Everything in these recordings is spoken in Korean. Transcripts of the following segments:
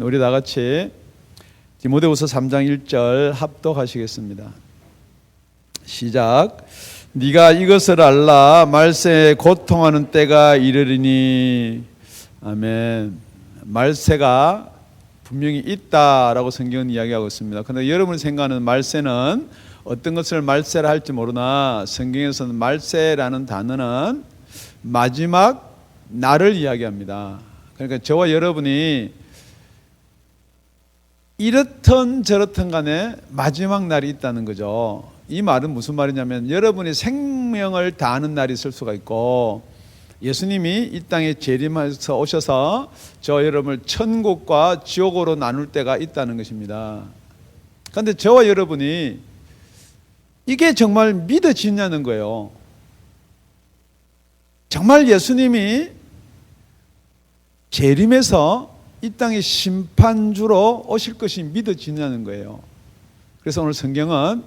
우리 다 같이 디모데후서 3장 1절 합독하시겠습니다. 시작. 네가 이것을 알라. 말세에 고통하는 때가 이르리니. 아멘. 말세가 분명히 있다라고 성경은 이야기하고 있습니다. 그런데 여러분이 생각하는 말세는 어떤 것을 말세라 할지 모르나 성경에서는 말세라는 단어는 마지막 날을 이야기합니다. 그러니까 저와 여러분이 이렇든 저렇든 간에 마지막 날이 있다는 거죠. 이 말은 무슨 말이냐면 여러분이 생명을 다하는 날이 있을 수가 있고 예수님이 이 땅에 재림해서 오셔서 저와 여러분을 천국과 지옥으로 나눌 때가 있다는 것입니다. 그런데 저와 여러분이 이게 정말 믿어지냐는 거예요. 정말 예수님이 재림해서 이 땅의 심판주로 오실 것이 믿어지냐는 거예요. 그래서 오늘 성경은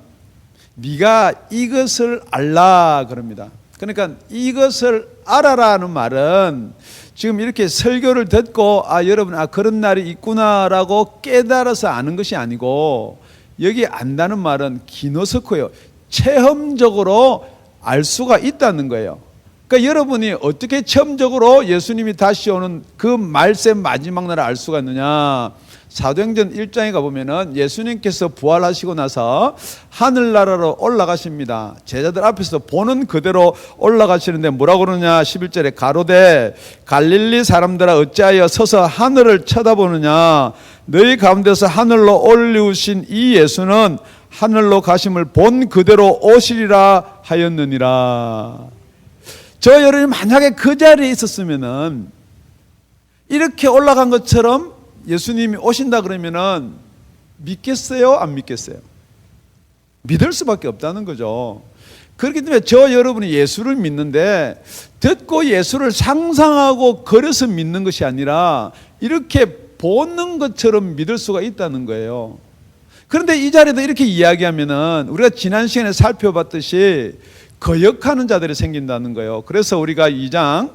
네가 이것을 알라 그럽니다. 그러니까 이것을 알아라는 말은 지금 이렇게 설교를 듣고 여러분 그런 날이 있구나라고 깨달아서 아는 것이 아니고 여기 안다는 말은 기노스코예요. 체험적으로 알 수가 있다는 거예요. 그러니까 여러분이 어떻게 체험적으로 예수님이 다시 오는 그 말세 마지막 날을 알 수가 있느냐. 사도행전 1장에 가보면은 예수님께서 부활하시고 나서 하늘나라로 올라가십니다. 제자들 앞에서 보는 그대로 올라가시는데 뭐라고 그러냐. 11절에 가로되 갈릴리 사람들아 어찌하여 서서 하늘을 쳐다보느냐. 너희 가운데서 하늘로 올리우신 이 예수는 하늘로 가심을 본 그대로 오시리라 하였느니라. 저 여러분이 만약에 그 자리에 있었으면은 이렇게 올라간 것처럼 예수님이 오신다 그러면은 믿겠어요? 안 믿겠어요? 믿을 수밖에 없다는 거죠. 그렇기 때문에 저 여러분이 예수를 믿는데 듣고 예수를 상상하고 그래서 믿는 것이 아니라 이렇게 보는 것처럼 믿을 수가 있다는 거예요. 그런데 이 자리에도 이렇게 이야기하면은 우리가 지난 시간에 살펴봤듯이 거역하는 자들이 생긴다는 거예요. 그래서 우리가 2장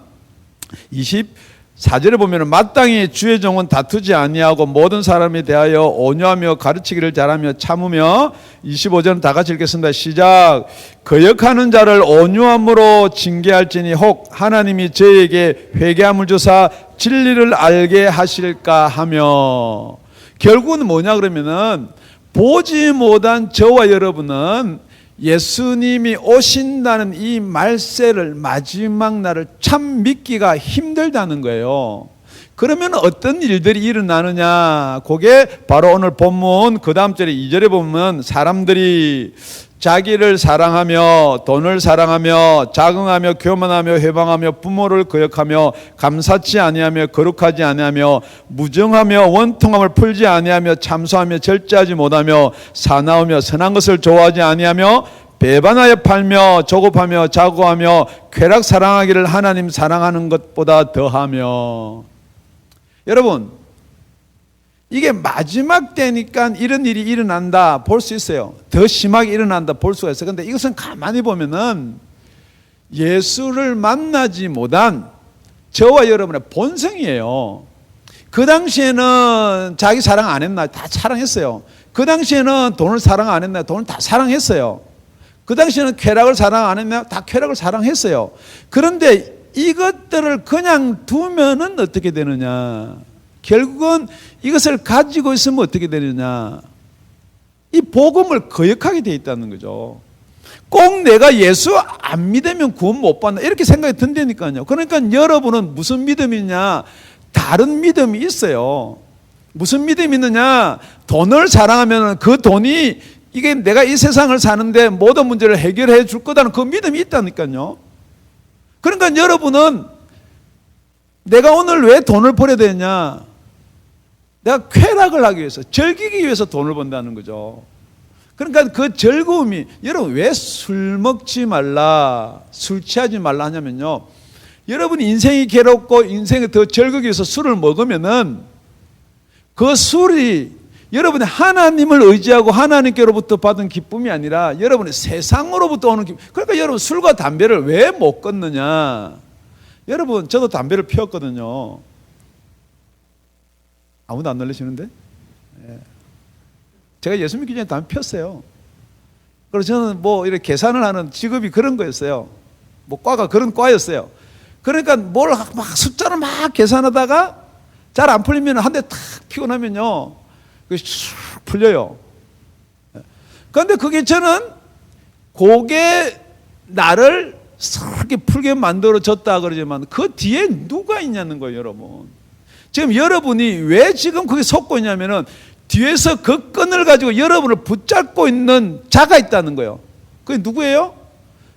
24절에 보면 마땅히 주의 종은 다투지 아니하고 모든 사람에 대하여 온유하며 가르치기를 잘하며 참으며 25절은 다 같이 읽겠습니다. 시작. 거역하는 자를 온유함으로 징계할지니 혹 하나님이 저에게 회개함을 주사 진리를 알게 하실까 하며. 결국은 뭐냐 그러면은 보지 못한 저와 여러분은 예수님이 오신다는 이 말세를 마지막 날을 참 믿기가 힘들다는 거예요. 그러면 어떤 일들이 일어나느냐. 그게 바로 오늘 본문 그 다음 절에 2절에 보면 사람들이 자기를 사랑하며 돈을 사랑하며 자긍하며 교만하며 회방하며 부모를 거역하며 감사치 아니하며 거룩하지 아니하며 무정하며 원통함을 풀지 아니하며 참소하며 절제하지 못하며 사나우며 선한 것을 좋아하지 아니하며 배반하여 팔며 조급하며 자고하며 쾌락 사랑하기를 하나님 사랑하는 것보다 더하며. 여러분 이게 마지막 때니까 이런 일이 일어난다 볼 수 있어요. 더 심하게 일어난다 볼 수가 있어요. 그런데 이것은 가만히 보면은 예수를 만나지 못한 저와 여러분의 본성이에요. 그 당시에는 자기 사랑 안 했나요? 다 사랑했어요. 그 당시에는 돈을 사랑 안 했나요? 돈을 다 사랑했어요. 그 당시에는 쾌락을 사랑 안 했나요? 다 쾌락을 사랑했어요. 그런데 이것들을 그냥 두면은 어떻게 되느냐? 결국은 이것을 가지고 있으면 어떻게 되느냐? 이 복음을 거역하게 돼 있다는 거죠. 꼭 내가 예수 안 믿으면 구원 못 받나 이렇게 생각이 든다니까요. 그러니까 여러분은 무슨 믿음이냐? 다른 믿음이 있어요. 무슨 믿음이 있느냐? 돈을 사랑하면 그 돈이 이게 내가 이 세상을 사는데 모든 문제를 해결해 줄 거다는 그 믿음이 있다니까요. 그러니까 여러분은 내가 오늘 왜 돈을 벌어야 되냐? 내가 쾌락을 하기 위해서, 즐기기 위해서 돈을 번다는 거죠. 그러니까 그 즐거움이, 여러분 왜 술 먹지 말라, 술 취하지 말라 하냐면요. 여러분 인생이 괴롭고 인생이 더 즐기기 위해서 술을 먹으면은 그 술이 여러분이 하나님을 의지하고 하나님께로부터 받은 기쁨이 아니라 여러분이 세상으로부터 오는 기쁨. 그러니까 여러분 술과 담배를 왜 못 끊느냐? 여러분 저도 담배를 피웠거든요. 아무도 안 놀라시는데? 예. 제가 예수 믿기 전에 담배 폈어요. 그래서 저는 뭐 이렇게 계산을 하는 직업이 그런 거였어요. 뭐 과가 그런 과였어요. 그러니까 뭘 막 숫자를 막 계산하다가 잘 안 풀리면 한 대 탁 피고 나면요, 그게 쑥 풀려요. 그런데 그게 저는 그게 나를 그렇게 풀게 만들어졌다 그러지만 그 뒤에 누가 있냐는 거예요, 여러분. 지금 여러분이 왜 지금 그게 속고 있냐면은 뒤에서 그 끈을 가지고 여러분을 붙잡고 있는 자가 있다는 거예요. 그게 누구예요?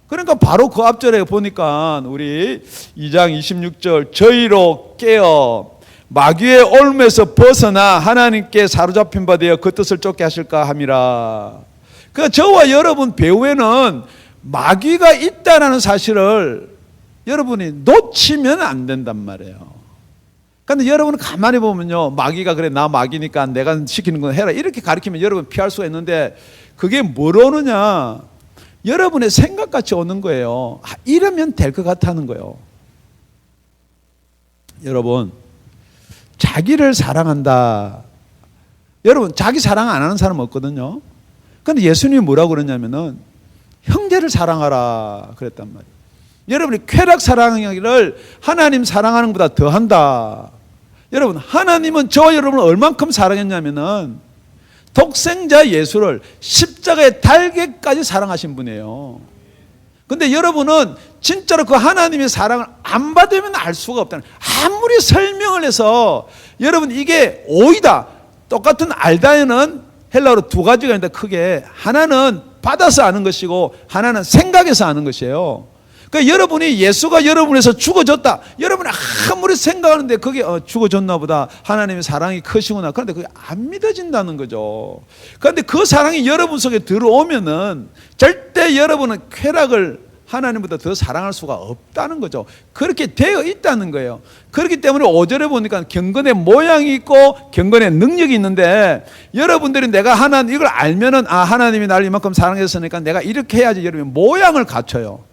그러니까 바로 그 앞절에 보니까 우리 2장 26절 저희로 깨어 마귀의 올무에서 벗어나 하나님께 사로잡힌 바 되어 그 뜻을 쫓게 하실까 함이라. 그 저와 여러분 배후에는 마귀가 있다는 사실을 여러분이 놓치면 안 된단 말이에요. 그런데 여러분은 가만히 보면요, 마귀가 그래 나 마귀니까 내가 시키는 건 해라 이렇게 가르치면 여러분 피할 수가 있는데 그게 뭘 오느냐, 여러분의 생각같이 오는 거예요. 이러면 될 것 같다는 거예요. 여러분, 자기를 사랑한다. 여러분, 자기 사랑 안 하는 사람 없거든요. 그런데 예수님이 뭐라고 그러냐면은 형제를 사랑하라 그랬단 말이에요. 여러분이 쾌락 사랑을 하나님 사랑하는 것보다 더한다. 여러분, 하나님은 저와 여러분을 얼만큼 사랑했냐면은 독생자 예수를 십자가에 달게까지 사랑하신 분이에요. 근데 여러분은 진짜로 그 하나님의 사랑을 안 받으면 알 수가 없다는, 아무리 설명을 해서 여러분 이게 오이다, 똑같은 알다에는 헬라어로 두 가지가 있는데 크게 하나는 받아서 아는 것이고 하나는 생각해서 아는 것이에요. 그러니까 여러분이 예수가 여러분에서 죽어졌다, 여러분이 아무리 생각하는데 그게 죽어졌나 보다, 하나님의 사랑이 크시구나, 그런데 그게 안 믿어진다는 거죠. 그런데 그 사랑이 여러분 속에 들어오면은 절대 여러분은 쾌락을 하나님보다 더 사랑할 수가 없다는 거죠. 그렇게 되어 있다는 거예요. 그렇기 때문에 5절에 보니까 경건의 모양이 있고 경건의 능력이 있는데, 여러분들이 내가 하나님 이걸 알면은 하나님이 나를 이만큼 사랑했으니까 내가 이렇게 해야지, 여러분 모양을 갖춰요.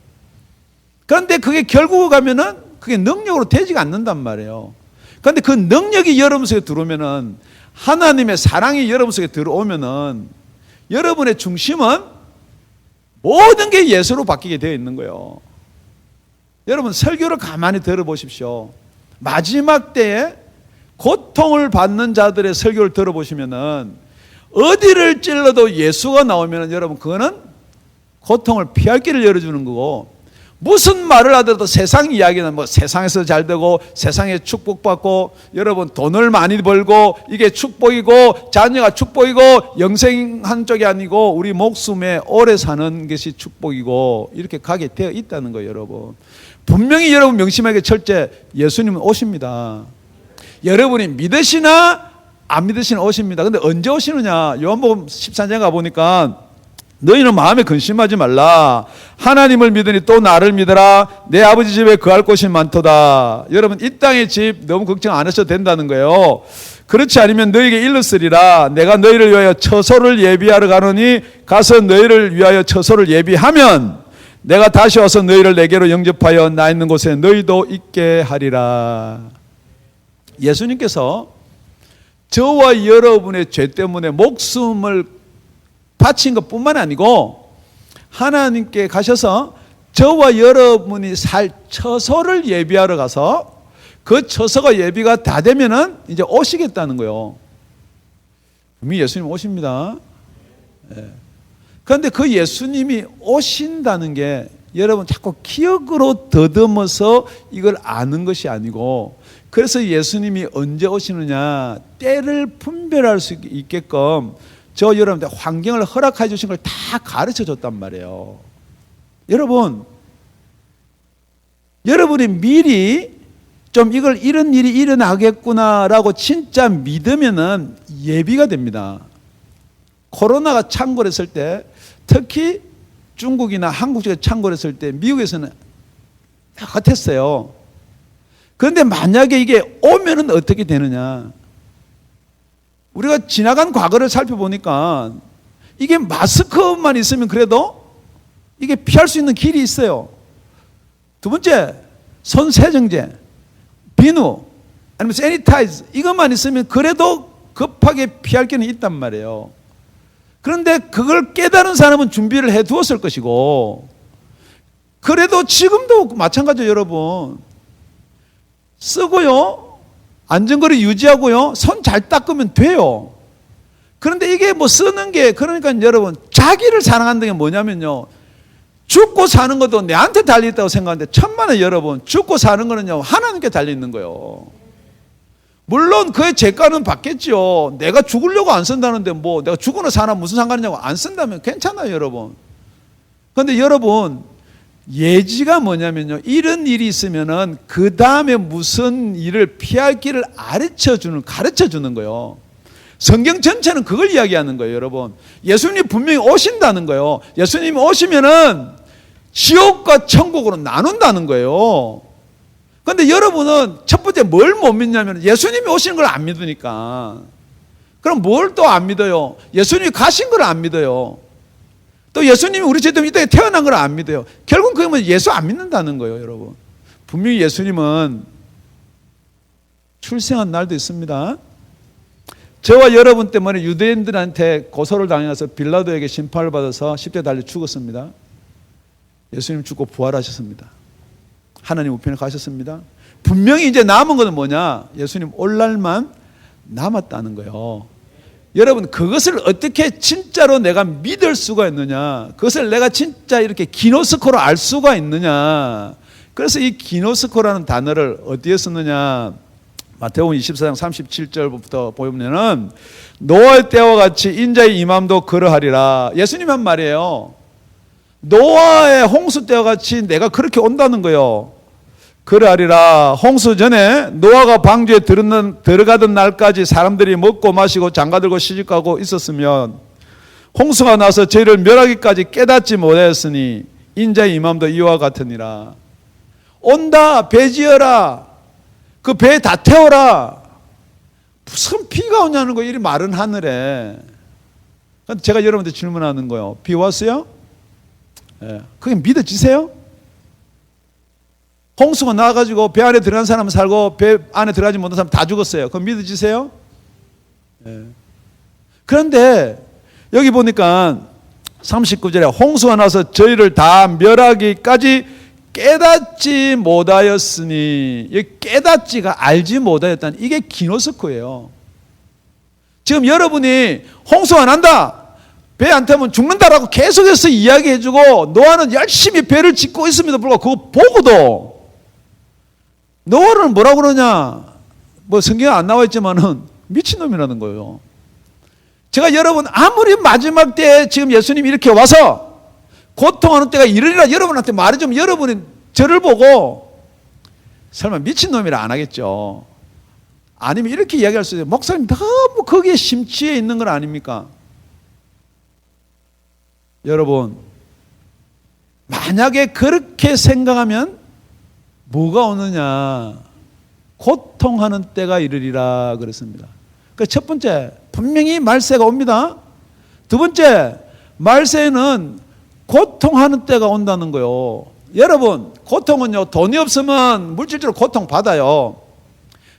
그런데 그게 결국 가면은 그게 능력으로 되지가 않는단 말이에요. 그런데 그 능력이 여러분 속에 들어오면은, 하나님의 사랑이 여러분 속에 들어오면은 여러분의 중심은 모든 게 예수로 바뀌게 되어 있는 거예요. 여러분, 설교를 가만히 들어보십시오. 마지막 때에 고통을 받는 자들의 설교를 들어보시면은 어디를 찔러도 예수가 나오면은 여러분 그거는 고통을 피할 길을 열어주는 거고, 무슨 말을 하더라도 세상 이야기는 뭐 세상에서 잘 되고 세상에 축복받고 여러분 돈을 많이 벌고 이게 축복이고 자녀가 축복이고 영생한 쪽이 아니고 우리 목숨에 오래 사는 것이 축복이고 이렇게 가게 되어 있다는 거예요. 여러분 분명히 여러분 명심하게 철제, 예수님은 오십니다. 여러분이 믿으시나 안 믿으시나 오십니다. 근데 언제 오시느냐, 요한복음 13장 가보니까 너희는 마음에 근심하지 말라. 하나님을 믿으니 또 나를 믿어라. 내 아버지 집에 거할 곳이 많도다. 여러분 이 땅의 집 너무 걱정 안 하셔도 된다는 거예요. 그렇지 않으면 너희에게 일렀으리라. 내가 너희를 위하여 처소를 예비하러 가노니 가서 너희를 위하여 처소를 예비하면 내가 다시 와서 너희를 내게로 영접하여 나 있는 곳에 너희도 있게 하리라. 예수님께서 저와 여러분의 죄 때문에 목숨을 바친 것뿐만 아니고 하나님께 가셔서 저와 여러분이 살 처소를 예비하러 가서 그 처소가 예비가 다 되면은 이제 오시겠다는 거예요. 이미 예수님 오십니다. 그런데 그 예수님이 오신다는 게 여러분 자꾸 기억으로 더듬어서 이걸 아는 것이 아니고, 그래서 예수님이 언제 오시느냐 때를 분별할 수 있게끔 저 여러분들 환경을 허락해 주신 걸 다 가르쳐 줬단 말이에요. 여러분, 여러분이 미리 좀 이걸 이런 일이 일어나겠구나라고 진짜 믿으면은 예비가 됩니다. 코로나가 창궐했을 때, 특히 중국이나 한국 쪽에 창궐했을 때 미국에서는 다 같았어요. 그런데 만약에 이게 오면은 어떻게 되느냐? 우리가 지나간 과거를 살펴보니까 이게 마스크만 있으면 그래도 이게 피할 수 있는 길이 있어요. 두 번째, 손 세정제, 비누, 아니면 sanitize 이것만 있으면 그래도 급하게 피할 길은 있단 말이에요. 그런데 그걸 깨달은 사람은 준비를 해 두었을 것이고, 그래도 지금도 마찬가지예요. 여러분, 쓰고요, 안전거리 유지하고요, 손 잘 닦으면 돼요. 그런데 이게 뭐 쓰는 게, 그러니까 여러분, 자기를 사랑한다는 게 뭐냐면요, 죽고 사는 것도 내한테 달려있다고 생각하는데, 천만에 여러분, 죽고 사는 거는요 하나님께 달려있는 거예요. 물론 그의 재가는 받겠죠. 내가 죽으려고 안 쓴다는데 뭐 내가 죽으나 사나 무슨 상관이냐고 안 쓴다면 괜찮아요, 여러분. 그런데 여러분, 예지가 뭐냐면요, 이런 일이 있으면은 그 다음에 무슨 일을 피할 길을 가르쳐 주는 거예요. 성경 전체는 그걸 이야기하는 거예요, 여러분. 예수님이 분명히 오신다는 거예요. 예수님이 오시면은 지옥과 천국으로 나눈다는 거예요. 그런데 여러분은 첫 번째 뭘 못 믿냐면 예수님이 오시는 걸 안 믿으니까. 그럼 뭘 또 안 믿어요? 예수님이 가신 걸 안 믿어요. 또 예수님이 우리 제때 이 땅에 태어난 걸 안 믿어요. 결국 그게 뭐 예수 안 믿는다는 거예요, 여러분. 분명히 예수님은 출생한 날도 있습니다. 저와 여러분 때문에 유대인들한테 고소를 당해서 빌라도에게 심판을 받아서 십자가에 달려 죽었습니다. 예수님 죽고 부활하셨습니다. 하나님 우편에 가셨습니다. 분명히 이제 남은 것은 뭐냐? 예수님 올 날만 남았다는 거예요. 여러분, 그것을 어떻게 진짜로 내가 믿을 수가 있느냐? 그것을 내가 진짜 이렇게 기노스코로 알 수가 있느냐? 그래서 이 기노스코라는 단어를 어디에 썼느냐? 마태복음 24장 37절부터 보면은 노아의 때와 같이 인자의 임함도 그러하리라. 예수님 한 말이에요. 노아의 홍수 때와 같이 내가 그렇게 온다는 거예요. 그러하리라. 홍수 전에 노아가 방주에 들어가던 날까지 사람들이 먹고 마시고 장가들고 시집가고 있었으면 홍수가 나서 저희를 멸하기까지 깨닫지 못하였으니 인자의 임함도 이와 같으니라. 온다, 배 지어라, 그 배 다 태워라. 무슨 비가 오냐는 거예요, 이 마른 하늘에. 제가 여러분한테 질문하는 거예요. 비 왔어요? 예. 그게 믿어지세요? 홍수가 나와가지고 배 안에 들어간 사람은 살고 배 안에 들어가지 못한 사람 다 죽었어요. 그럼 믿어지세요? 예. 그런데 여기 보니까 39절에 홍수가 나서 저희를 다 멸하기까지 깨닫지 못하였으니, 이 깨닫지가 알지 못하였다는, 이게 기노스코예요. 지금 여러분이 홍수가 난다, 배 안 타면 죽는다라고 계속해서 이야기해주고 노아는 열심히 배를 짓고 있음에도 불구하고 그거 보고도 노아는 뭐라고 그러냐? 뭐 성경에 안 나와 있지만은 미친놈이라는 거예요. 제가 여러분, 아무리 마지막 때에 지금 예수님이 이렇게 와서 고통하는 때가 이르리라 여러분한테 말해주면 여러분이 저를 보고 설마 미친놈이라 안 하겠죠. 아니면 이렇게 이야기할 수 있어요. 목사님 너무 거기에 심취해 있는 건 아닙니까? 여러분, 만약에 그렇게 생각하면 뭐가 오느냐? 고통하는 때가 이르리라 그랬습니다. 그 첫 번째, 분명히 말세가 옵니다. 두 번째, 말세에는 고통하는 때가 온다는 거요. 여러분, 고통은요, 돈이 없으면 물질적으로 고통 받아요.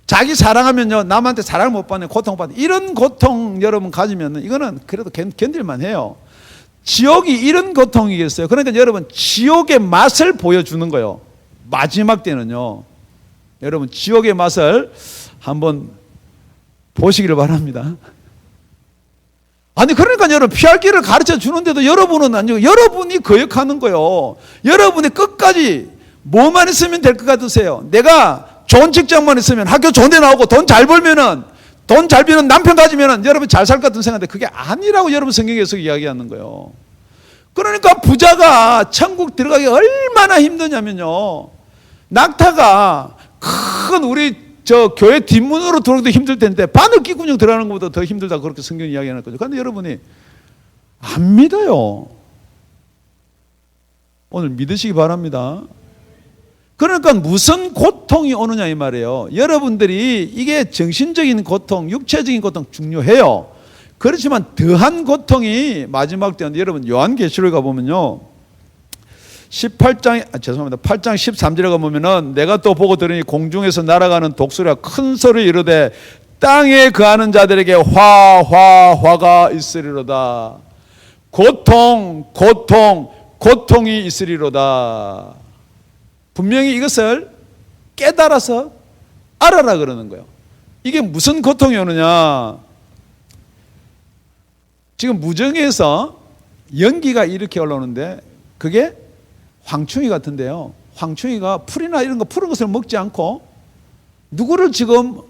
자기 사랑하면요, 남한테 사랑을 못 받는 고통 받는, 이런 고통 여러분 가지면 이거는 그래도 견딜만 해요. 지옥이 이런 고통이겠어요? 그러니까 여러분, 지옥의 맛을 보여주는 거예요. 마지막 때는요. 여러분, 지옥의 맛을 한번 보시기를 바랍니다. 아니, 그러니까 여러분, 피할 길을 가르쳐 주는데도 여러분은 아니고 여러분이 거역하는 거예요. 여러분이 끝까지 뭐만 있으면 될 것 같으세요? 내가 좋은 직장만 있으면, 학교 좋은 데 나오고 돈 잘 벌면은, 돈 잘 버는 남편 가지면은 여러분 잘 살 것 같은 생각인데 그게 아니라고 여러분 성경에서 이야기하는 거예요. 그러니까 부자가 천국 들어가기 얼마나 힘드냐면요, 낙타가 큰 우리 저 교회 뒷문으로 들어오기도 힘들 텐데 바늘귀 군용 들어가는 것보다 더 힘들다, 그렇게 성경이 이야기하는 거죠. 그런데 여러분이 안 믿어요. 오늘 믿으시기 바랍니다. 그러니까 무슨 고통이 오느냐 이 말이에요. 여러분들이 이게 정신적인 고통, 육체적인 고통 중요해요. 그렇지만 더한 고통이 마지막 때인데, 여러분 요한계시록에 가보면요, 죄송합니다. 8장 13절에 가보면은 내가 또 보고 들으니 공중에서 날아가는 독수리가 큰 소리 이르되 땅에 거하는 자들에게 화가 있으리로다. 고통이 있으리로다. 분명히 이것을 깨달아서 알아라 그러는 거예요. 이게 무슨 고통이 오느냐? 지금 무정에서 연기가 이렇게 올라오는데 그게 황충이 같은데요. 황충이가 풀이나 이런 거 푸른 것을 먹지 않고 누구를 지금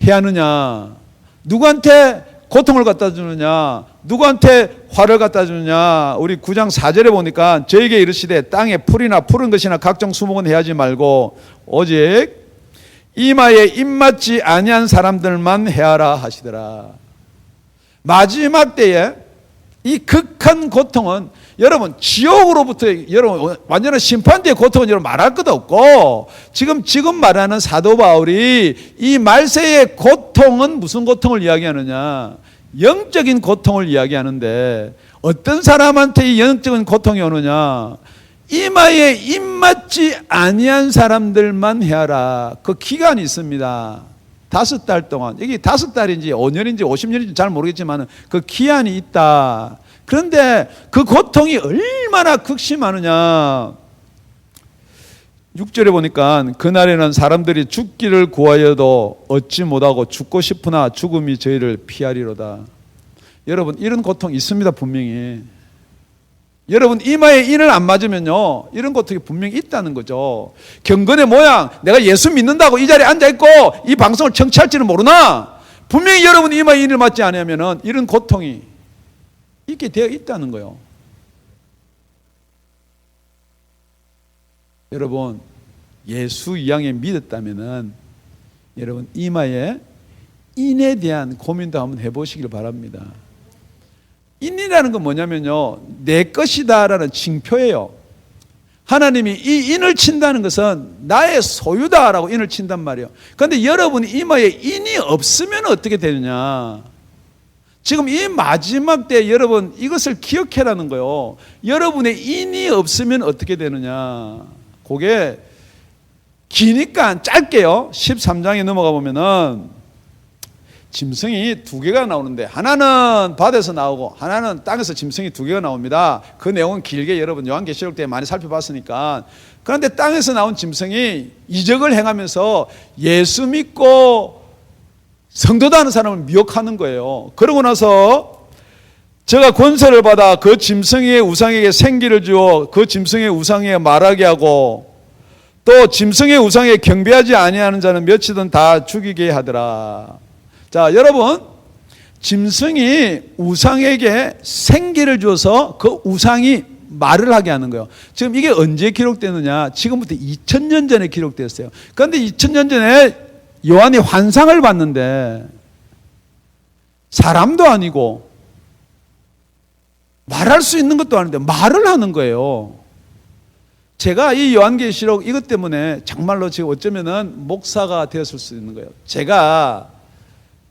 해하느냐? 누구한테 고통을 갖다 주느냐? 누구한테 화를 갖다 주느냐? 우리 9장 4절에 보니까 저에게 이르시되 땅에 풀이나 푸른 것이나 각종 수목은 해하지 말고 오직 이마에 입맞지 아니한 사람들만 해하라 하시더라. 마지막 때에 이 극한 고통은 여러분 지옥으로부터 여러분 완전한 심판대의 고통은 여러분 말할 것도 없고 지금 말하는 사도 바울이 이 말세의 고통은 무슨 고통을 이야기하느냐? 영적인 고통을 이야기하는데 어떤 사람한테 이 영적인 고통이 오느냐? 이마에 입맞지 아니한 사람들만 해하라. 그 기간이 있습니다. 5달 동안. 이게 5달인지 5년인지 50년인지 잘 모르겠지만 그 기한이 있다. 그런데 그 고통이 얼마나 극심하느냐. 6절에 보니까 그날에는 사람들이 죽기를 구하여도 얻지 못하고 죽고 싶으나 죽음이 저희를 피하리로다. 여러분 이런 고통 있습니다. 분명히. 여러분 이마에 인을 안 맞으면요 이런 고통이 분명히 있다는 거죠. 경건의 모양, 내가 예수 믿는다고 이 자리에 앉아있고 이 방송을 청취할지는 모르나 분명히 여러분 이마에 인을 맞지 않으면 이런 고통이 있게 되어 있다는 거예요. 여러분 예수 이양에 믿었다면 여러분 이마에 인에 대한 고민도 한번 해보시길 바랍니다. 인이라는 건 뭐냐면요 내 것이다라는 징표예요. 하나님이 이 인을 친다는 것은 나의 소유다라고 인을 친단 말이에요. 그런데 여러분이 이마에 인이 없으면 어떻게 되느냐? 지금 이 마지막 때 여러분 이것을 기억해라는 거예요. 여러분의 인이 없으면 어떻게 되느냐? 그게 기니까 짧게요. 13장에 넘어가 보면은 짐승이 2개가 나오는데 하나는 바다에서 나오고 하나는 땅에서 짐승이 2개가 나옵니다. 그 내용은 길게 여러분 요한계시록 때 많이 살펴봤으니까. 그런데 땅에서 나온 짐승이 이적을 행하면서 예수 믿고 성도다 하는 사람을 미혹하는 거예요. 그러고 나서 제가 권세를 받아 그 짐승의 우상에게 생기를 주어 그 짐승의 우상에 말하게 하고 또 짐승의 우상에 경배하지 아니하는 자는 몇이든 다 죽이게 하더라. 자, 여러분, 짐승이 우상에게 생기를 줘서 그 우상이 말을 하게 하는 거예요. 지금 이게 언제 기록되느냐? 지금부터 2000년 전에 기록됐어요. 그런데 2000년 전에 요한이 환상을 봤는데 사람도 아니고 말할 수 있는 것도 아닌데 말을 하는 거예요. 제가 이 요한계시록 이것 때문에 정말로 지금 어쩌면은 목사가 되었을 수 있는 거예요. 제가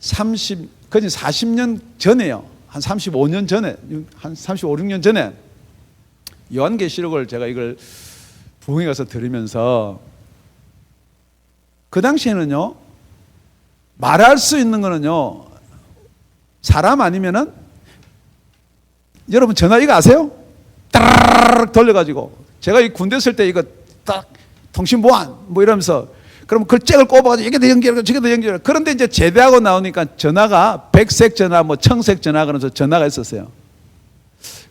40년 전에요. 한 35년 전에, 한 35, 6년 전에 요한계시록을 제가 이걸 부흥에 가서 들으면서 그 당시에는요, 말할 수 있는 거는요, 사람 아니면은 여러분 전화 이거 아세요? 따르르 돌려가지고 제가 이 군대 있을 때 이거 딱 통신보안 뭐 이러면서 그럼 그 잭을 꼽아가지고 이게 더 연결하고 저게 더 연결하고 그런데 이제 제대하고 나오니까 전화가 백색 전화 뭐 청색 전화 그러면서 전화가 있었어요.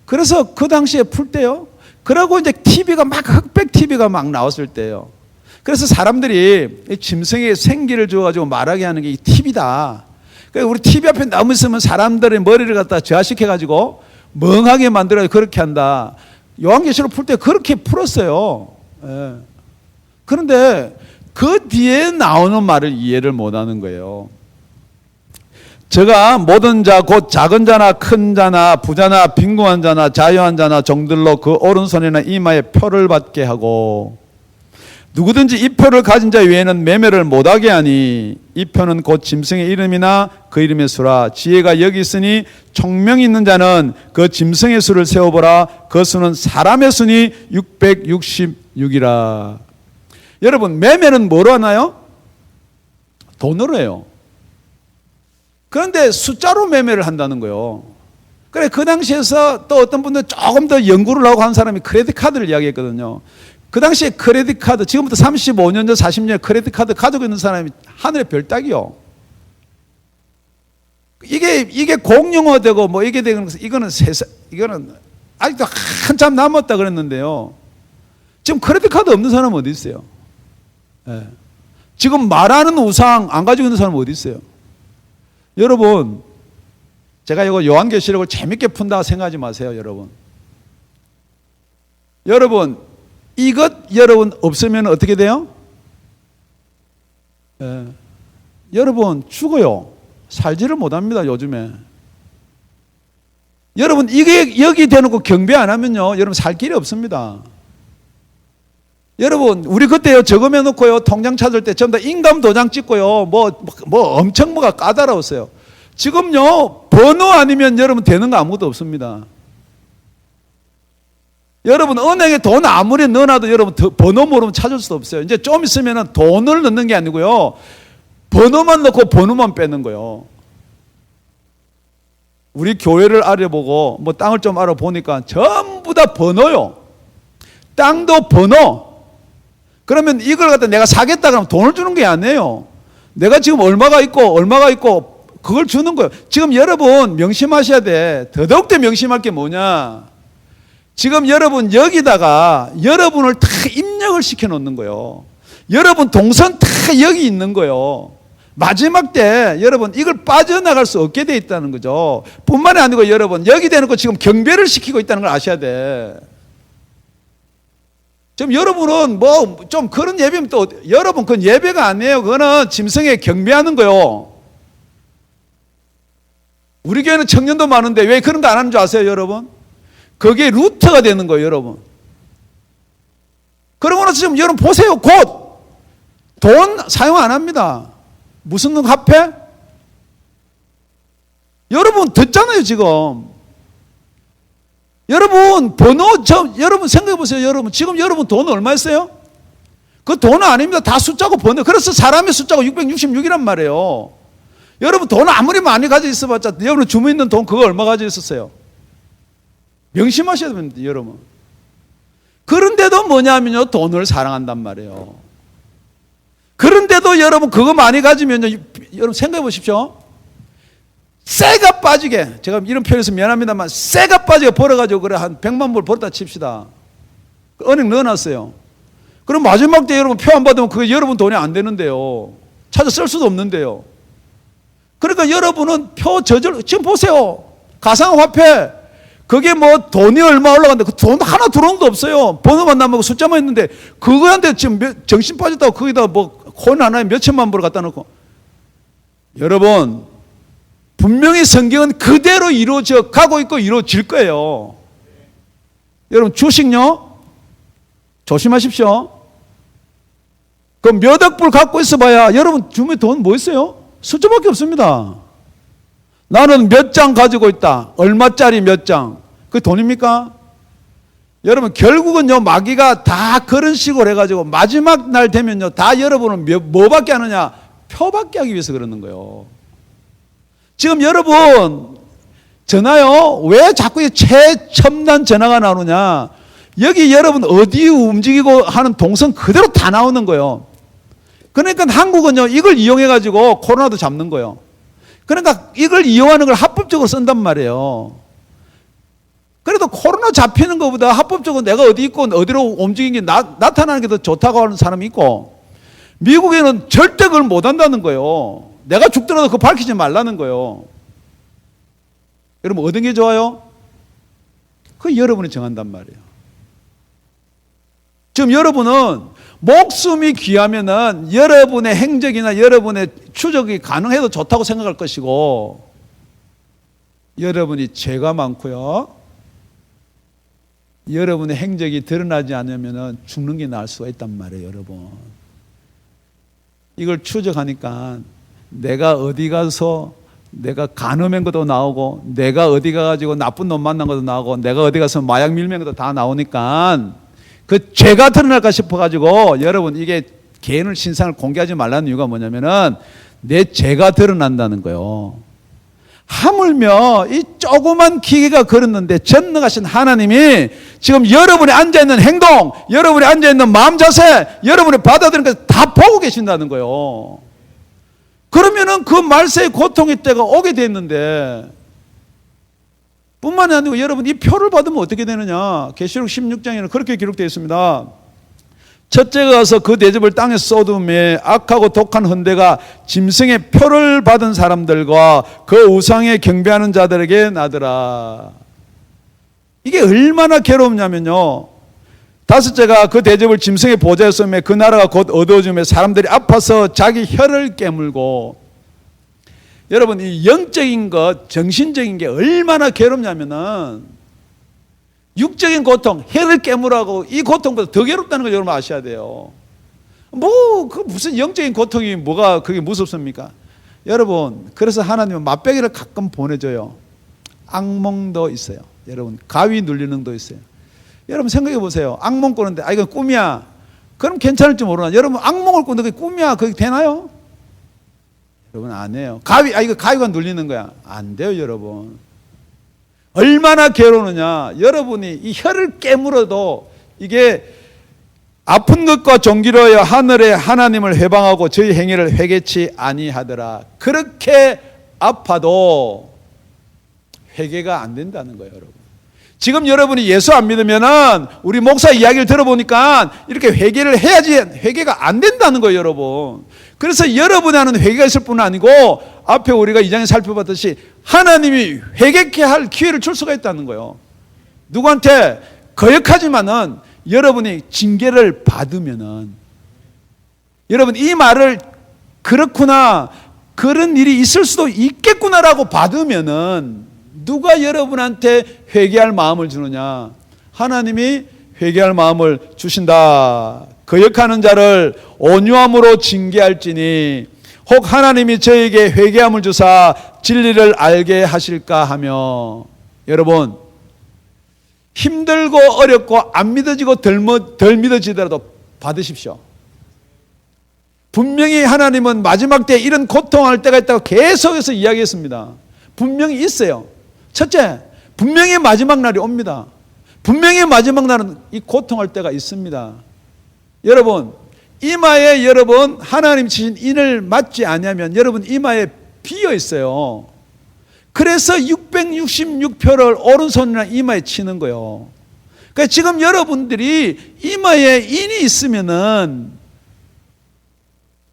그래서 그 당시에 풀 때요. 그러고 이제 TV가 막 흑백 TV가 막 나왔을 때요. 그래서 사람들이 이 짐승의 생기를 줘가지고 말하게 하는 게 이 TV다. 그러니까 우리 TV 앞에 너무 있으면 사람들의 머리를 갖다 저하시켜가지고 멍하게 만들어 그렇게 한다. 요한계시록 풀 때 그렇게 풀었어요. 예. 그런데 그 뒤에 나오는 말을 이해를 못하는 거예요. 제가 모든 자 곧 작은 자나 큰 자나 부자나 빈궁한 자나 자유한 자나 종들로 그 오른손이나 이마에 표를 받게 하고 누구든지 이 표를 가진 자 외에는 매매를 못하게 하니 이 표는 곧 짐승의 이름이나 그 이름의 수라. 지혜가 여기 있으니 총명이 있는 자는 그 짐승의 수를 세어보라. 그 수는 사람의 수니 666이라. 여러분, 매매는 뭐로 하나요? 돈으로 해요. 그런데 숫자로 매매를 한다는 거예요. 그래, 그 당시에서 또 어떤 분들 조금 더 연구를 하고 한 사람이 크레딧 카드를 이야기했거든요. 그 당시에 크레딧 카드, 지금부터 35년 전 40년 크레딧 카드 가지고 있는 사람이 하늘의 별 따기요. 이게 공용화되고 뭐 이게 되는 것은 이거는 아직도 한참 남았다 그랬는데요. 지금 크레딧 카드 없는 사람 어디 있어요? 예. 지금 말하는 우상 안 가지고 있는 사람 어디 있어요? 여러분, 제가 이거 요한계시록을 재밌게 푼다 생각하지 마세요, 여러분. 여러분, 이것 여러분 없으면 어떻게 돼요? 예. 여러분 죽어요. 살지를 못합니다, 요즘에. 여러분, 이게 여기 대놓고 경배 안 하면요, 여러분 살 길이 없습니다. 여러분, 우리 그때요, 저금해 놓고요, 통장 찾을 때 전부 다 인감 도장 찍고요, 엄청 뭐가 까다로웠어요. 지금요, 번호 아니면 여러분 되는 거 아무것도 없습니다. 여러분, 은행에 돈 아무리 넣어놔도 여러분 번호 모르면 찾을 수 없어요. 이제 좀 있으면 돈을 넣는 게 아니고요, 번호만 넣고 번호만 빼는 거예요. 우리 교회를 알아보고 뭐 땅을 좀 알아보니까 전부 다 번호요. 땅도 번호. 그러면 이걸 갖다 내가 사겠다 그러면 돈을 주는 게 아니에요. 내가 지금 얼마가 있고 그걸 주는 거예요. 지금 여러분 명심하셔야 돼. 더더욱더 명심할 게 뭐냐. 지금 여러분 여기다가 여러분을 다 입력을 시켜 놓는 거예요. 여러분 동선 다 여기 있는 거예요. 마지막 때 여러분 이걸 빠져나갈 수 없게 돼 있다는 거죠. 뿐만이 아니고 여러분 여기 대놓고 지금 경배를 시키고 있다는 걸 아셔야 돼. 지금 여러분은 뭐 좀 그런 예배면 또 여러분 그건 예배가 아니에요. 그거는 짐승에 경배하는 거요. 우리 교회는 청년도 많은데 왜 그런 거 안 하는 줄 아세요, 여러분? 그게 루트가 되는 거예요, 여러분. 그러고 나서 지금 여러분 보세요. 곧 돈 사용 안 합니다. 무슨 화폐? 여러분 듣잖아요, 지금. 여러분 번호 여러분 생각해 보세요. 여러분 지금 여러분 돈 얼마 있어요? 그 돈은 아닙니다. 다 숫자고 번호. 그래서 사람의 숫자가 666이란 말이에요. 여러분 돈 아무리 많이 가지고 있어봤자 여러분 주문 있는 돈 그거 얼마 가지고 있었어요? 명심하셔야 됩니다, 여러분. 그런데도 뭐냐면요, 돈을 사랑한단 말이에요. 그런데도 여러분 그거 많이 가지면요, 여러분 생각해 보십시오. 쇠가 빠지게, 제가 이런 표현해서 미안합니다만 쇠가 빠지게 벌어가지고 그래 한 100만 불 벌었다 칩시다. 은행 넣어놨어요. 그럼 마지막 때 여러분 표 안 받으면 그게 여러분 돈이 안 되는데요. 찾아 쓸 수도 없는데요. 그러니까 여러분은 표 지금 보세요. 가상화폐 그게 뭐 돈이 얼마 올라갔는데 그 돈 하나 들어온 거 없어요. 번호만 남고 숫자만 있는데 그거한테 지금 정신 빠졌다고 거기다 뭐 코인 하나에 몇천만 불을 갖다 놓고. 여러분 분명히 성경은 그대로 이루어져 가고 있고 이루어질 거예요. 여러분 주식요 조심하십시오. 그 몇 억 불 갖고 있어봐야 여러분 주머니 돈 뭐 있어요? 숫자밖에 없습니다. 나는 몇 장 가지고 있다. 얼마짜리 몇 장. 그게 돈입니까? 여러분 결국은요 마귀가 다 그런 식으로 해가지고 마지막 날 되면요 다 여러분은 뭐밖에 하느냐? 표밖에 하기 위해서 그러는 거예요. 지금 여러분 전화요 왜 자꾸 최첨단 전화가 나오느냐? 여기 여러분 어디 움직이고 하는 동선 그대로 다 나오는 거예요. 그러니까 한국은요 이걸 이용해 가지고 코로나도 잡는 거예요. 그러니까 이걸 이용하는 걸 합법적으로 쓴단 말이에요. 그래도 코로나 잡히는 것보다 합법적으로 내가 어디 있고 어디로 움직이는 게 나타나는 게 더 좋다고 하는 사람이 있고, 미국에는 절대 그걸 못 한다는 거예요. 내가 죽더라도 그거 밝히지 말라는 거예요. 여러분 어떤 게 좋아요? 그거 여러분이 정한단 말이에요. 지금 여러분은 목숨이 귀하면은 여러분의 행적이나 여러분의 추적이 가능해도 좋다고 생각할 것이고, 여러분이 죄가 많고요, 여러분의 행적이 드러나지 않으면 죽는 게 나을 수가 있단 말이에요, 여러분. 이걸 추적하니까 내가 어디 가서 내가 간음한 것도 나오고, 내가 어디 가가지고 나쁜 놈 만난 것도 나오고, 내가 어디 가서 마약 밀면 것도 다 나오니까 그 죄가 드러날까 싶어가지고, 여러분 이게 개인의 신상을 공개하지 말라는 이유가 뭐냐면은 내 죄가 드러난다는 거예요. 하물며 이 조그만 기계가 걸었는데 전능하신 하나님이 지금 여러분이 앉아있는 행동, 여러분이 앉아있는 마음 자세, 여러분이 받아들이는 것을 다 보고 계신다는 거예요. 그러면은 그 말세의 고통의 때가 오게 됐는데, 뿐만이 아니고 여러분 이 표를 받으면 어떻게 되느냐. 계시록 16장에는 그렇게 기록되어 있습니다. 첫째가 가서 그 대접을 땅에 쏟음에 악하고 독한 헌대가 짐승의 표를 받은 사람들과 그 우상에 경배하는 자들에게 나더라. 이게 얼마나 괴롭냐면요, 다섯째가 그 대접을 짐승의 보좌에 쏘매 그 나라가 곧 어두워지며 사람들이 아파서 자기 혀를 깨물고. 여러분 이 영적인 것, 정신적인 게 얼마나 괴롭냐면은 육적인 고통, 혀를 깨물하고 이 고통보다 더 괴롭다는 걸 여러분 아셔야 돼요. 그 무슨 영적인 고통이 뭐가 그게 무섭습니까? 여러분, 그래서 하나님은 맛배기를 가끔 보내줘요. 악몽도 있어요. 여러분, 가위 눌리는 도 있어요. 여러분 생각해 보세요. 악몽 꾸는데 이건 꿈이야. 그럼 괜찮을지 모르나. 여러분 악몽을 꾸는데 그게 꿈이야. 그게 되나요? 여러분 안 해요. 이거 가위가 눌리는 거야. 안 돼요, 여러분. 얼마나 괴로우느냐. 여러분이 이 혀를 깨물어도 이게 아픈 것과 종기로여 하늘의 하나님을 회방하고 저희 행위를 회개치 아니하더라. 그렇게 아파도 회개가 안 된다는 거예요, 여러분. 지금 여러분이 예수 안 믿으면은 우리 목사 이야기를 들어보니까 이렇게 회개를 해야지 회개가 안 된다는 거예요, 여러분. 그래서 여러분이 하는 회개가 있을 뿐 아니고 앞에 우리가 2장에 살펴봤듯이 하나님이 회개케 할 기회를 줄 수가 있다는 거예요. 누구한테? 거역하지만은 여러분이 징계를 받으면은, 여러분 이 말을 그렇구나, 그런 일이 있을 수도 있겠구나라고 받으면은 누가 여러분한테 회개할 마음을 주느냐? 하나님이 회개할 마음을 주신다. 거역하는 자를 온유함으로 징계할지니 혹 하나님이 저에게 회개함을 주사 진리를 알게 하실까 하며. 여러분 힘들고 어렵고 안 믿어지고 덜 믿어지더라도 받으십시오. 분명히 하나님은 마지막 때에 이런 고통할 때가 있다고 계속해서 이야기했습니다. 분명히 있어요. 첫째, 분명히 마지막 날이 옵니다. 분명히 마지막 날은 이 고통할 때가 있습니다. 여러분 이마에 여러분 하나님 치신 인을 맞지 않으면 여러분 이마에 비어 있어요. 그래서 666표를 오른손이나 이마에 치는 거예요. 그러니까 지금 여러분들이 이마에 인이 있으면은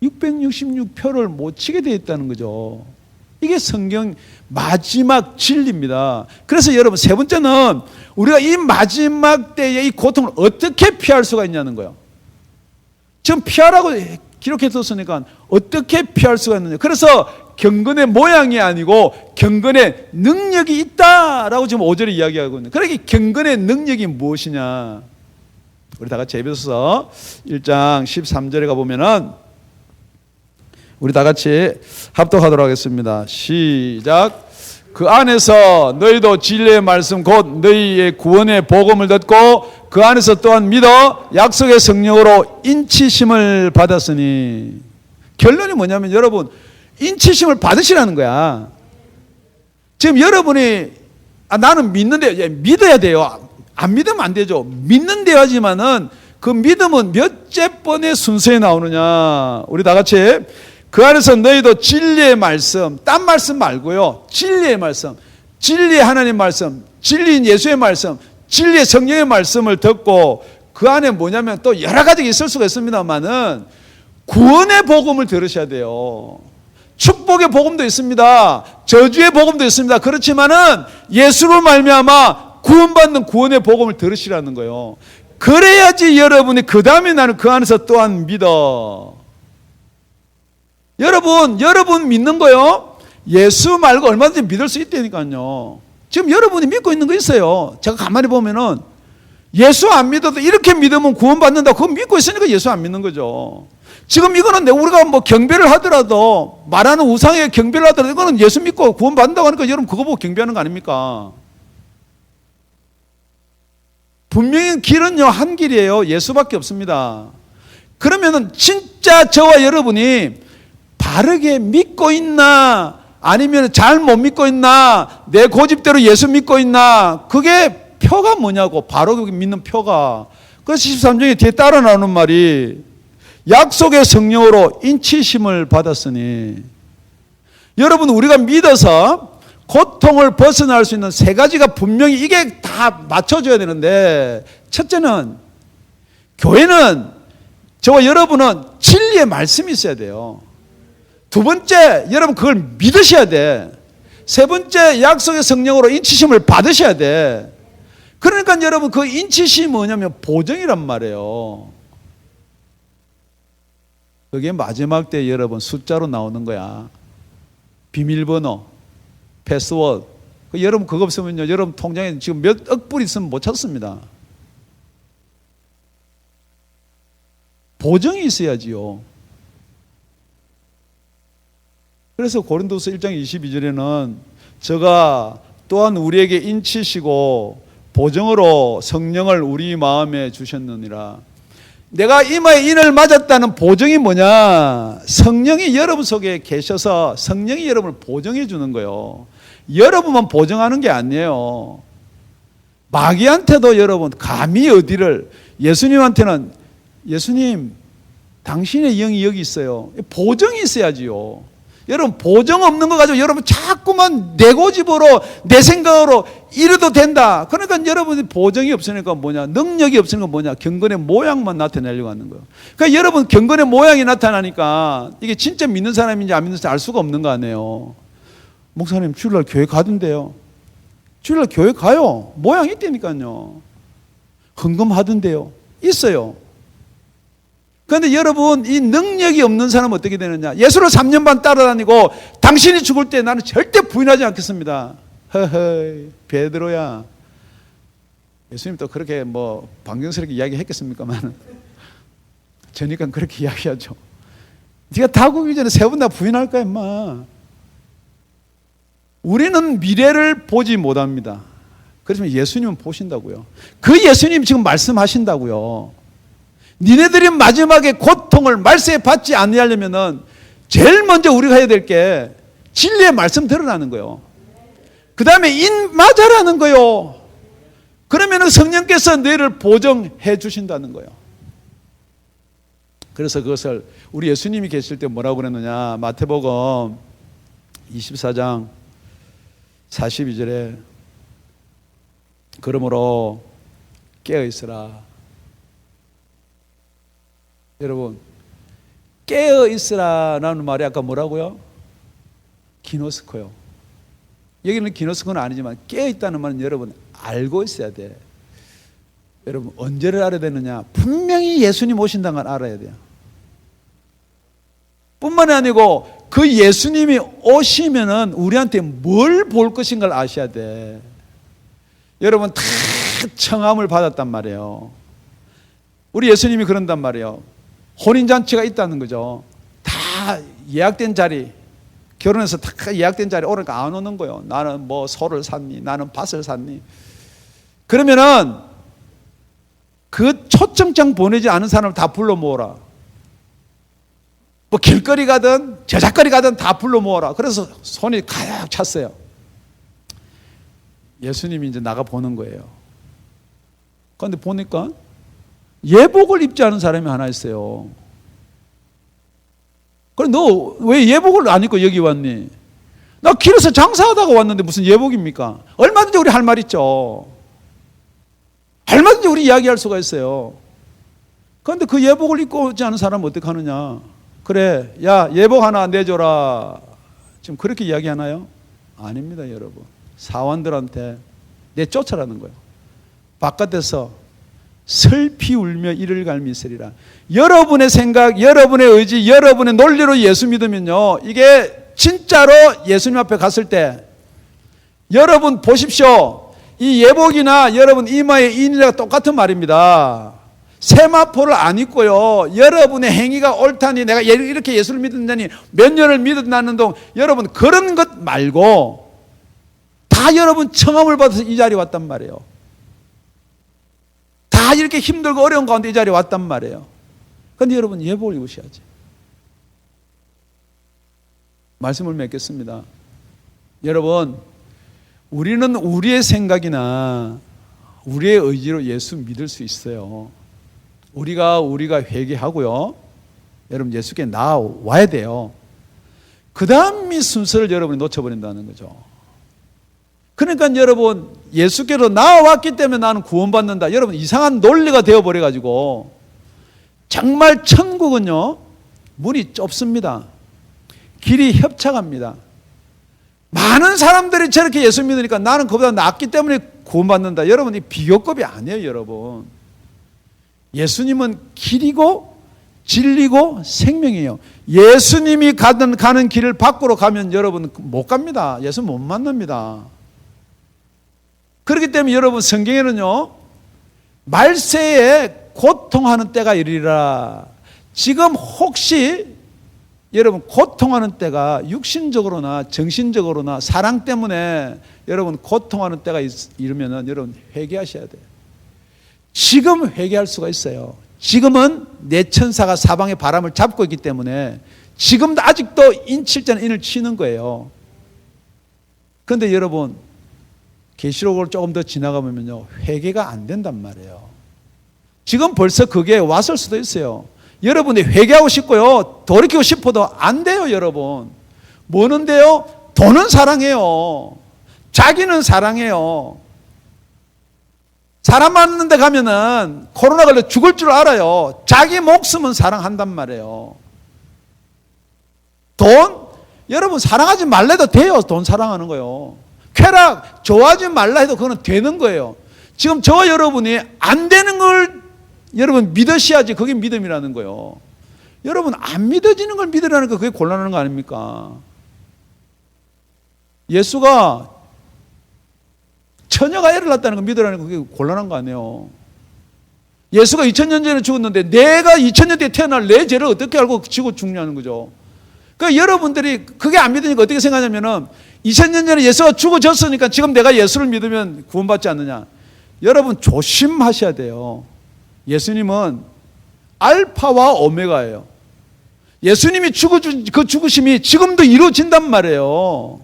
666표를 못 치게 되어 있다는 거죠. 이게 성경 마지막 진리입니다. 그래서 여러분 세 번째는 우리가 이 마지막 때의 이 고통을 어떻게 피할 수가 있냐는 거예요. 지금 피하라고 기록해뒀으니까 어떻게 피할 수가 있느냐. 그래서 경건의 모양이 아니고 경건의 능력이 있다라고 지금 5절에 이야기하고 있는. 그러니까 경건의 능력이 무엇이냐. 우리 다 같이 에베소서 1장 13절에 가보면은 우리 다 같이 합독하도록 하겠습니다. 시작. 그 안에서 너희도 진리의 말씀 곧 너희의 구원의 복음을 듣고 그 안에서 또한 믿어 약속의 성령으로 인치심을 받았으니. 결론이 뭐냐면 여러분 인치심을 받으시라는 거야. 지금 여러분이 나는 믿는데, 믿어야 돼요. 안 믿으면 안 되죠. 믿는데 하지만은 그 믿음은 몇째 번의 순서에 나오느냐. 우리 다 같이 그 안에서 너희도 진리의 말씀, 딴 말씀 말고요. 진리의 말씀, 진리의 하나님 말씀, 진리인 예수의 말씀, 진리의 성령의 말씀을 듣고 그 안에 뭐냐면 또 여러 가지가 있을 수가 있습니다만은 구원의 복음을 들으셔야 돼요. 축복의 복음도 있습니다. 저주의 복음도 있습니다. 그렇지만은 예수로 말미암아 구원받는 구원의 복음을 들으시라는 거예요. 그래야지 여러분이 그 다음에 나는 그 안에서 또한 믿어. 여러분 믿는 거요. 예수 말고 얼마든지 믿을 수 있다니까요. 지금 여러분이 믿고 있는 거 있어요. 제가 가만히 보면은 예수 안 믿어도 이렇게 믿으면 구원받는다. 그거 믿고 있으니까 예수 안 믿는 거죠. 지금 이거는 우리가 뭐 경배를 하더라도, 말하는 우상에 경배를 하더라도 이거는 예수 믿고 구원받는다고 하니까 여러분 그거 보고 경배하는 거 아닙니까? 분명히 길은요, 한 길이에요. 예수밖에 없습니다. 그러면은 진짜 저와 여러분이 바르게 믿고 있나, 아니면 잘 못 믿고 있나, 내 고집대로 예수 믿고 있나, 그게 표가 뭐냐고. 바로 믿는 표가. 그래서 13장에 뒤에 따라 나오는 말이, 약속의 성령으로 인치심을 받았으니. 여러분, 우리가 믿어서 고통을 벗어날 수 있는 세 가지가 분명히 이게 다 맞춰줘야 되는데, 첫째는, 교회는, 저와 여러분은 진리의 말씀이 있어야 돼요. 두 번째, 여러분 그걸 믿으셔야 돼. 세 번째, 약속의 성령으로 인치심을 받으셔야 돼. 그러니까 여러분 그 인치심이 뭐냐면 보정이란 말이에요. 그게 마지막 때 여러분 숫자로 나오는 거야. 비밀번호, 패스워드. 여러분 그거 없으면요, 여러분 통장에 지금 몇 억불 있으면 못 찾습니다. 보정이 있어야지요. 그래서 고린도서 1장 22절에는 저가 또한 우리에게 인치시고 보정으로 성령을 우리 마음에 주셨느니라. 내가 이마에 인을 맞았다는 보정이 뭐냐? 성령이 여러분 속에 계셔서 성령이 여러분을 보정해 주는 거예요. 여러분만 보정하는 게 아니에요. 마귀한테도 여러분 감히 어디를, 예수님한테는 예수님 당신의 영이 여기 있어요. 보정이 있어야지요. 여러분 보정 없는 거 가지고 여러분 자꾸만 내 고집으로 내 생각으로 이래도 된다. 그러니까 여러분이 보정이 없으니까 뭐냐, 능력이 없으니까 뭐냐, 경건의 모양만 나타내려고 하는 거예요. 그러니까 여러분 경건의 모양이 나타나니까 이게 진짜 믿는 사람인지 안 믿는 사람인지 알 수가 없는 거 아니에요. 목사님 주일날 교회 가던데요. 주일날 교회 가요. 모양이 있다니까요. 헌금하던데요. 있어요. 그런데 여러분 이 능력이 없는 사람은 어떻게 되느냐? 예수를 3년 반 따라다니고 당신이 죽을 때 나는 절대 부인하지 않겠습니다. 허허, 베드로야. 예수님 또 그렇게 뭐 방정스럽게 이야기했겠습니까만 저니까 그렇게 이야기하죠. 네가 다 구기 전에 세 번 다 부인할 거야 임마. 우리는 미래를 보지 못합니다. 그렇지만 예수님은 보신다고요. 그 예수님 지금 말씀하신다고요. 니네들이 마지막에 고통을 말세에 받지 않으려면은 제일 먼저 우리가 해야 될 게 진리의 말씀 드러나는 거예요. 그 다음에 인 맞아라는 거예요. 그러면은 성령께서 너희를 보정해 주신다는 거예요. 그래서 그것을 우리 예수님이 계실 때 뭐라고 그랬느냐? 마태복음 24장 42절에 그러므로 깨어 있으라. 여러분 깨어 있으라라는 말이 아까 뭐라고요? 기노스코요. 여기는 기노스코는 아니지만 깨어 있다는 말은 여러분 알고 있어야 돼. 여러분 언제를 알아야 되느냐? 분명히 예수님 오신다는 걸 알아야 돼요. 뿐만이 아니고 그 예수님이 오시면은 우리한테 뭘 볼 것인가를 아셔야 돼. 여러분 다 청함을 받았단 말이에요. 우리 예수님이 그런단 말이에요. 혼인잔치가 있다는 거죠. 다 예약된 자리, 결혼해서 다 예약된 자리 오니까 안 오는 거예요. 나는 뭐 소를 샀니? 나는 밭을 샀니? 그러면은 그 초청장 보내지 않은 사람을 다 불러 모으라. 뭐 길거리 가든 저작거리 가든 다 불러 모으라. 그래서 손이 가득 찼어요. 예수님이 이제 나가 보는 거예요. 그런데 보니까 예복을 입지 않은 사람이 하나 있어요. 그래 너 왜 예복을 안 입고 여기 왔니? 나 길에서 장사하다가 왔는데 무슨 예복입니까? 얼마든지 우리 할 말 있죠. 얼마든지 우리 이야기할 수가 있어요. 그런데 그 예복을 입고 오지 않은 사람은 어떻게 하느냐? 그래, 야 예복 하나 내줘라. 지금 그렇게 이야기하나요? 아닙니다, 여러분. 사원들한테 내쫓아라는 거예요. 바깥에서 슬피 울며 이를 갈미 있으리라. 여러분의 생각, 여러분의 의지, 여러분의 논리로 예수 믿으면요, 이게 진짜로 예수님 앞에 갔을 때 여러분 보십시오. 이 예복이나 여러분 이마의 인이랑 똑같은 말입니다. 세마포를 안 입고요, 여러분의 행위가 옳다니 내가 이렇게 예수를 믿었다니 몇 년을 믿었다는 동 여러분 그런 것 말고 다 여러분 청함을 받아서 이 자리에 왔단 말이에요. 다 이렇게 힘들고 어려운 가운데 이 자리에 왔단 말이에요. 그런데 여러분 예복을 입으셔야지. 말씀을 맺겠습니다. 여러분, 우리는 우리의 생각이나 우리의 의지로 예수 믿을 수 있어요. 우리가 회개하고요, 여러분 예수께 나와야 돼요. 그 다음 이 순서를 여러분이 놓쳐버린다는 거죠. 그러니까 여러분 예수께로 나와왔기 때문에 나는 구원받는다, 여러분 이상한 논리가 되어버려가지고 정말 천국은요 문이 좁습니다. 길이 협착합니다. 많은 사람들이 저렇게 예수 믿으니까 나는 그보다 낫기 때문에 구원받는다, 여러분 이 비교급이 아니에요. 여러분 예수님은 길이고 진리고 생명이에요. 예수님이 가는 길을 밖으로 가면 여러분 못 갑니다. 예수 못 만납니다. 그렇기 때문에 여러분 성경에는요 말세에 고통하는 때가 이르리라. 지금 혹시 여러분 고통하는 때가 육신적으로나 정신적으로나 사랑 때문에 여러분 고통하는 때가 이르면은 여러분 회개하셔야 돼요. 지금 회개할 수가 있어요. 지금은 내 천사가 사방의 바람을 잡고 있기 때문에 지금도 아직도 인칠자는 인을 치는 거예요. 그런데 여러분 계시록을 조금 더 지나가면요 회개가 안 된단 말이에요. 지금 벌써 그게 왔을 수도 있어요. 여러분이 회개하고 싶고요 돌이키고 싶어도 안 돼요. 여러분 뭐는데요? 돈은 사랑해요. 자기는 사랑해요. 사람 만나는 데 가면은 코로나 걸려 죽을 줄 알아요. 자기 목숨은 사랑한단 말이에요. 돈? 여러분 사랑하지 말래도 돼요. 돈 사랑하는 거요. 쾌락 좋아하지 말라 해도 그건 되는 거예요. 지금 저와 여러분이 안 되는 걸 여러분 믿으셔야지 그게 믿음이라는 거예요. 여러분 안 믿어지는 걸 믿으라는 거 그게 곤란한 거 아닙니까? 예수가 처녀가 애를 낳았다는 거 믿으라는 거 그게 곤란한 거 아니에요. 예수가 2000년 전에 죽었는데 내가 2000년 뒤에 태어날 내 죄를 어떻게 알고 지고 죽냐는 거죠. 그러니까 여러분들이 그게 안 믿으니까 어떻게 생각하냐면은 2000년 전에 예수가 죽어졌으니까 지금 내가 예수를 믿으면 구원받지 않느냐. 여러분 조심하셔야 돼요. 예수님은 알파와 오메가예요. 예수님이 죽어준 그 죽으심이 지금도 이루어진단 말이에요.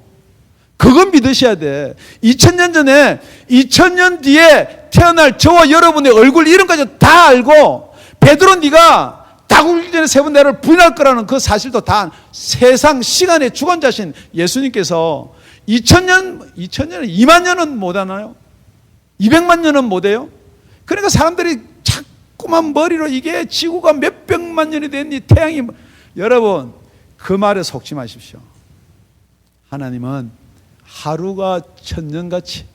그건 믿으셔야 돼. 2000년 전에 2000년 뒤에 태어날 저와 여러분의 얼굴 이름까지 다 알고 베드로 네가 다 굴기 전에 세 번 나를 부인할 거라는 그 사실도 다 세상 시간의 주관자신 예수님께서 2000년 2만 년은 못 하나요? 200만 년은 못 해요? 그러니까 사람들이 자꾸만 머리로 이게 지구가 몇백만 년이 됐니 태양이 여러분 그 말에 속지 마십시오. 하나님은 하루가 천년같이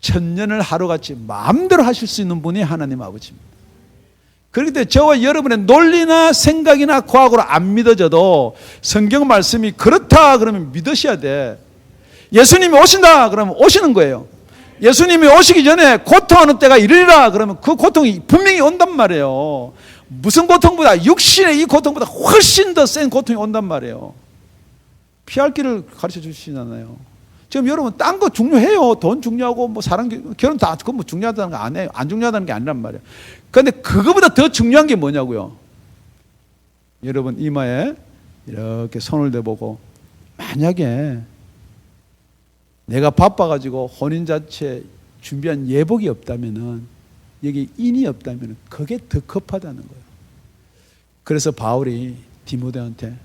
천년을 하루같이 마음대로 하실 수 있는 분이 하나님 아버지입니다. 그렇기 때문에 저와 여러분의 논리나 생각이나 과학으로 안 믿어져도 성경 말씀이 그렇다 그러면 믿으셔야 돼. 예수님이 오신다 그러면 오시는 거예요. 예수님이 오시기 전에 고통하는 때가 이르리라 그러면 그 고통이 분명히 온단 말이에요. 무슨 고통보다 육신의 이 고통보다 훨씬 더 센 고통이 온단 말이에요. 피할 길을 가르쳐 주시잖아요. 지금 여러분 딴 거 중요해요. 돈 중요하고 뭐 사랑 결혼 다 그거 뭐 중요하다는 거 안 해요. 안 중요하다는 게 아니란 말이에요. 그런데 그거보다 더 중요한 게 뭐냐고요. 여러분 이마에 이렇게 손을 대보고 만약에 내가 바빠가지고 혼인 자체 준비한 예복이 없다면은 여기 인이 없다면은 그게 더 급하다는 거예요. 그래서 바울이 디모데한테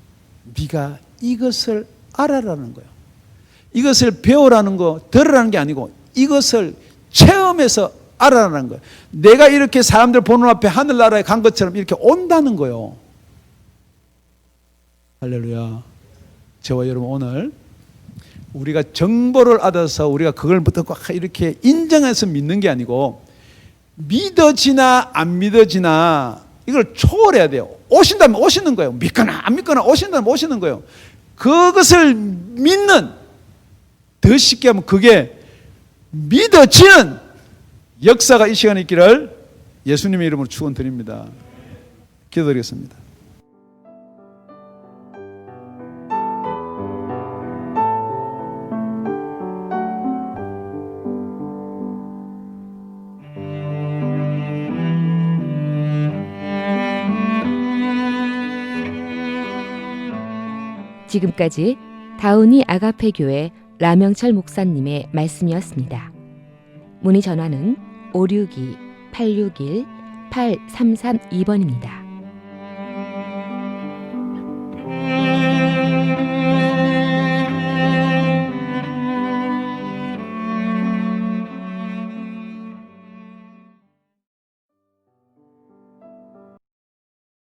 네가 이것을 알아라는 거예요. 이것을 배우라는 거, 들으라는 게 아니고 이것을 체험해서 알아라는 거예요. 내가 이렇게 사람들 보는 앞에 하늘나라에 간 것처럼 이렇게 온다는 거예요. 할렐루야. 저와 여러분 오늘 우리가 정보를 얻어서 우리가 그걸 듣고 이렇게 인정해서 믿는 게 아니고 믿어지나 안 믿어지나 이걸 초월해야 돼요. 오신다면 오시는 거예요. 믿거나 안 믿거나 오신다면 오시는 거예요. 그것을 믿는 더 쉽게 하면 그게 믿어지는 역사가 이 시간에 있기를 예수님의 이름으로 축원드립니다. 기도드리겠습니다. 지금까지 다운이 아가페 교회 라명철 목사님의 말씀이었습니다. 문의 전화는 562-861-8332번입니다.